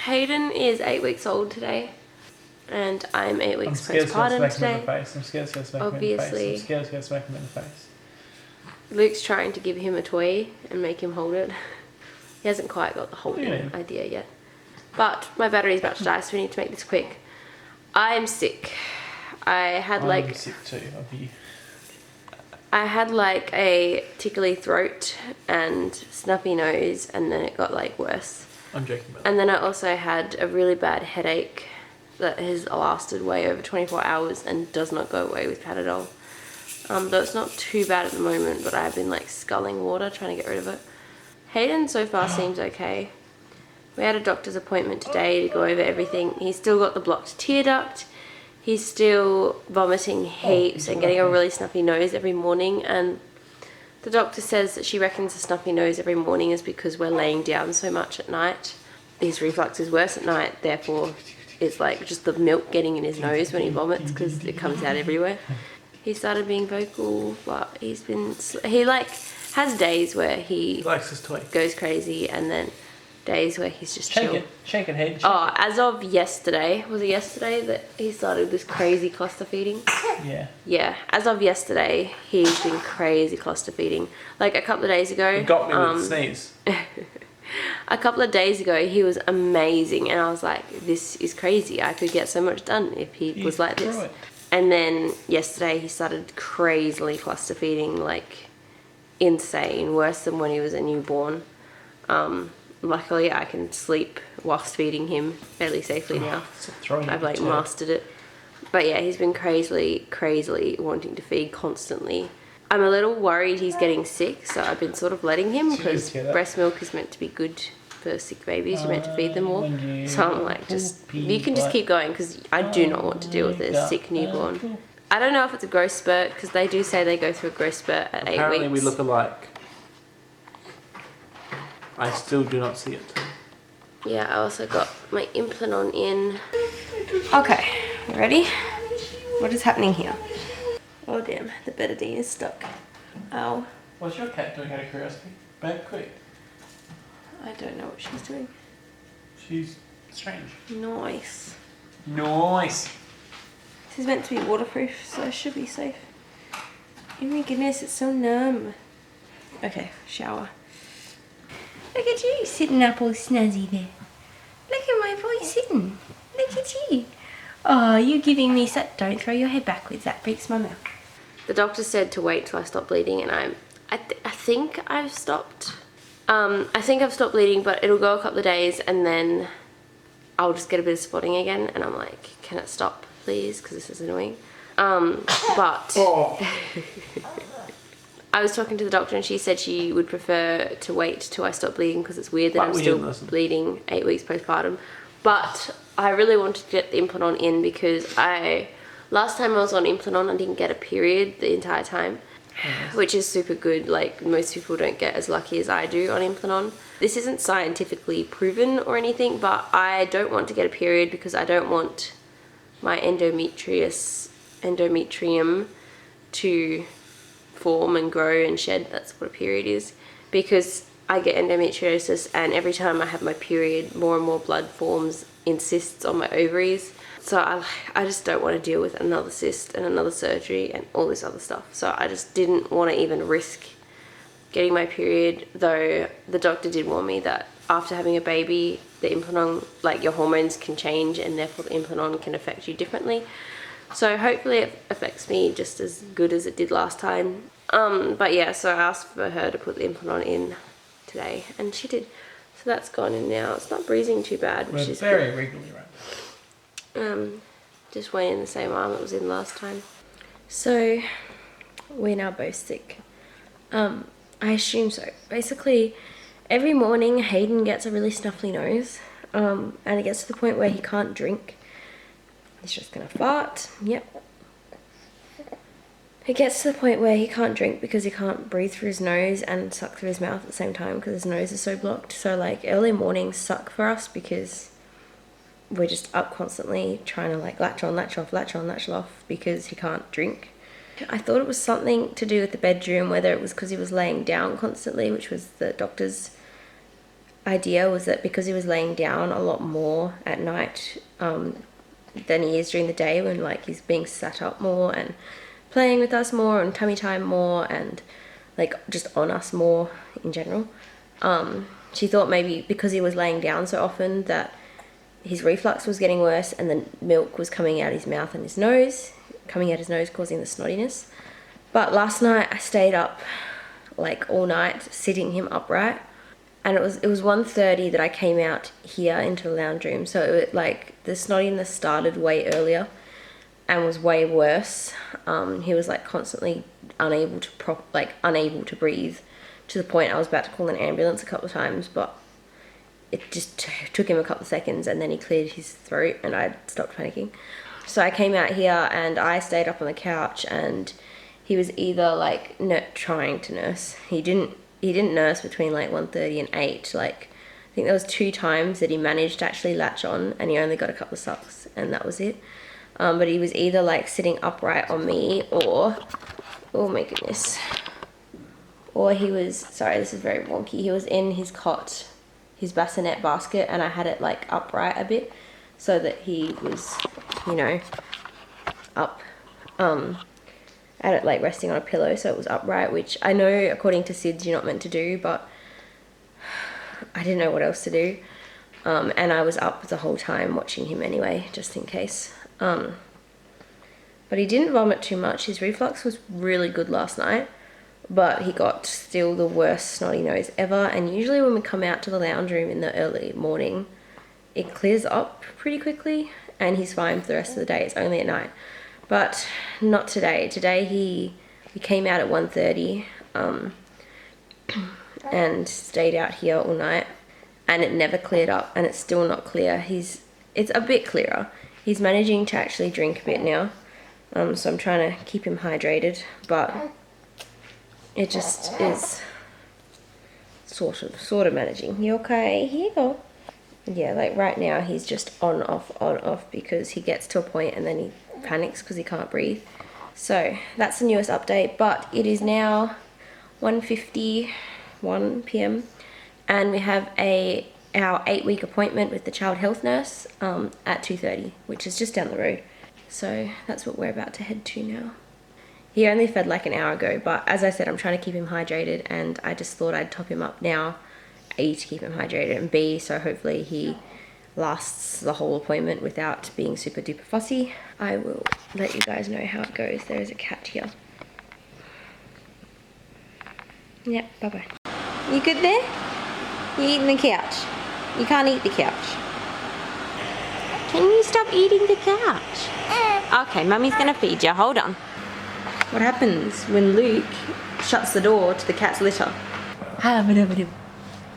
Hayden is 8 weeks old today, and I'm 8 weeks postpartum today. I'm scared to smack him in the face. I'm scared to smack him in the face. Luke's trying to give him a toy and make him hold it. He hasn't quite got the holding idea yet. But my battery's about to die, so we need to make this quick. I'm sick. I'm sick too. I had like a tickly throat and snuffy nose, and then it got like worse. I'm joking about that. And then I also had a really bad headache that has lasted way over 24 hours and does not go away with Panadol. Though it's not too bad at the moment, but I've been like sculling water trying to get rid of it. Hayden so far seems okay. We had a doctor's appointment today to go over everything. He's still got the blocked tear duct. He's still vomiting heaps and getting a really snuffy nose every morning. And the doctor says that she reckons the snuffy nose every morning is because we're laying down so much at night. His reflux is worse at night, therefore it's like just the milk getting in his nose when he vomits because it comes out everywhere. He started being vocal, but he like has days where he likes his toy, goes crazy, and then days where he's just chill. Shake it, Hayden. As of yesterday, was it yesterday that he started this crazy cluster feeding? Yeah. Yeah, as of yesterday, he's been crazy cluster feeding. Like a couple of days ago. He got me with the sneeze. A couple of days ago, he was amazing, and I was like, this is crazy. I could get so much done if he was like this. And then yesterday, he started crazily cluster feeding, like insane, worse than when he was a newborn. Luckily, I can sleep whilst feeding him fairly safely now. I've like mastered it. But yeah, he's been crazily wanting to feed constantly. I'm a little worried he's getting sick, so I've been sort of letting him because breast milk is meant to be good for sick babies. You're meant to feed them more. So I'm like, you can just keep going because I do not want to deal with a sick newborn. I don't know if it's a growth spurt because they do say they go through a growth spurt at 8 weeks. Apparently we look alike. I still do not see it. Yeah, I also got my Implanon in. Okay, you ready? What is happening here? Oh damn, the betadine is stuck. Ow. What's your cat doing out of curiosity? Back quick. I don't know what she's doing. She's strange. Nice. Nice. This is meant to be waterproof, so it should be safe. Oh my goodness, it's so numb. Okay, shower. Look at you sitting up all snazzy there. Look at my boy sitting. Look at you. Oh, you're giving me such... Don't throw your head backwards. That breaks my mouth. The doctor said to wait till I stop bleeding, and I think I've stopped. I think I've stopped bleeding, but it'll go a couple of days, and then I'll just get a bit of spotting again, and I'm like, can it stop, please? Because this is annoying. But... I was talking to the doctor and she said she would prefer to wait till I stop bleeding because it's weird that I'm still bleeding 8 weeks postpartum. But I really wanted to get the Implanon in because last time I was on Implanon I didn't get a period the entire time, which is super good. Like most people don't get as lucky as I do on Implanon. This isn't scientifically proven or anything, but I don't want to get a period because I don't want my endometrium to form and grow and shed. That's what a period is, because I get endometriosis, and every time I have my period more and more blood forms in cysts on my ovaries. So I just don't want to deal with another cyst and another surgery and all this other stuff. So I just didn't want to even risk getting my period, though the doctor did warn me that after having a baby, the Implanon, like your hormones can change, and therefore the Implanon can affect you differently. So hopefully it affects me just as good as it did last time. But yeah, so I asked for her to put the Implanon in today, and she did. So that's gone in now. It's not bruising too bad, which is very regularly right. Just went in the same arm it was in last time. So we're now both sick. I assume so. Basically, every morning Hayden gets a really snuffly nose, and it gets to the point where he can't drink. He's just gonna fart. Yep. It gets to the point where he can't drink because he can't breathe through his nose and suck through his mouth at the same time because his nose is so blocked. So like early mornings suck for us because we're just up constantly trying to like latch on, latch off, latch on, latch off because he can't drink. I thought it was something to do with the bedroom, whether it was because he was laying down constantly, which was the doctor's idea was that because he was laying down a lot more at night than he is during the day, when like he's being sat up more and playing with us more and tummy time more and like just on us more in general. She thought maybe because he was laying down so often that his reflux was getting worse and the milk was coming out his mouth and his nose, causing the snottiness. But last night I stayed up like all night sitting him upright, and it was 1:30 that I came out here into the lounge room. So it, like the snottiness started way earlier and was way worse. He was like constantly unable to breathe, to the point I was about to call an ambulance a couple of times, but it just took him a couple of seconds and then he cleared his throat and I stopped panicking. So I came out here and I stayed up on the couch, and he was either like trying to nurse. He didn't nurse between like 1:30 and 8. Like I think there was 2 times that he managed to actually latch on, and he only got a couple of sucks and that was it. But he was either like sitting upright on me or, oh my goodness, or he was, sorry this is very wonky, he was in his cot, his bassinet basket, and I had it like upright a bit so that he was, you know, up. I had it like resting on a pillow so it was upright, which I know according to SIDS you're not meant to do, but I didn't know what else to do. And I was up the whole time watching him anyway, just in case. But he didn't vomit too much. His reflux was really good last night, but he got still the worst snotty nose ever. And usually when we come out to the lounge room in the early morning, it clears up pretty quickly and he's fine for the rest of the day. It's only at night. But not today. Today he came out at 1:30 and stayed out here all night, and it never cleared up, and it's still not clear. It's a bit clearer. He's managing to actually drink a bit now, so I'm trying to keep him hydrated, but it just is sort of managing. You okay? Here you go. Yeah, like right now he's just on off because he gets to a point and then he panics because he can't breathe. So that's the newest update, but it is now 1:51 p.m. and we have our 8-week appointment with the child health nurse at 2:30, which is just down the road. So that's what we're about to head to now. He only fed like an hour ago, but as I said, I'm trying to keep him hydrated, and I just thought I'd top him up now. A, to keep him hydrated, and B, so hopefully he lasts the whole appointment without being super duper fussy. I will let you guys know how it goes. There is a cat here. Yep, bye-bye. You good there? You're eating the couch. You can't eat the couch. Can you stop eating the couch? Okay, Mummy's gonna feed you. Hold on. What happens when Luke shuts the door to the cat's litter?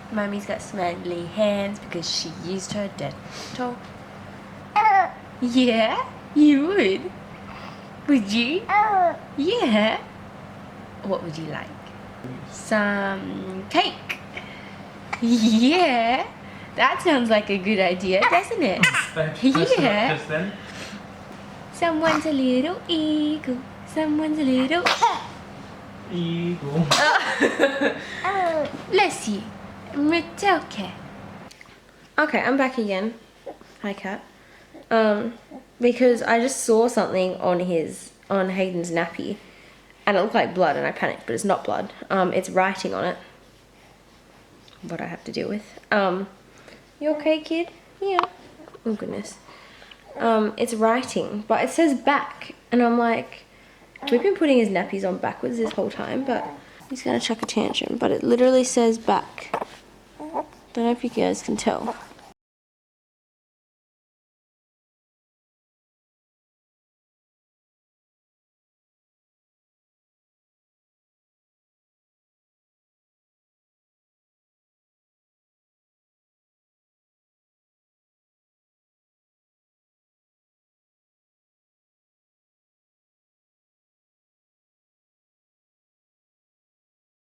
Mummy's got smelly hands because she used her dental. Yeah, you would. Would you? Yeah. What would you like? Some cake. Yeah. That sounds like a good idea, doesn't it? Yeah. Someone's a little eagle. Someone's a little eagle. Bless you. It's okay. Okay, I'm back again. Hi, cat. Because I just saw something on Hayden's nappy, and it looked like blood, and I panicked, but it's not blood. It's writing on it. What I have to deal with. You okay, kid? Yeah. Oh goodness. It's writing, but it says back, and I'm like, we've been putting his nappies on backwards this whole time, but he's gonna chuck a tantrum. But it literally says back. Don't know if you guys can tell.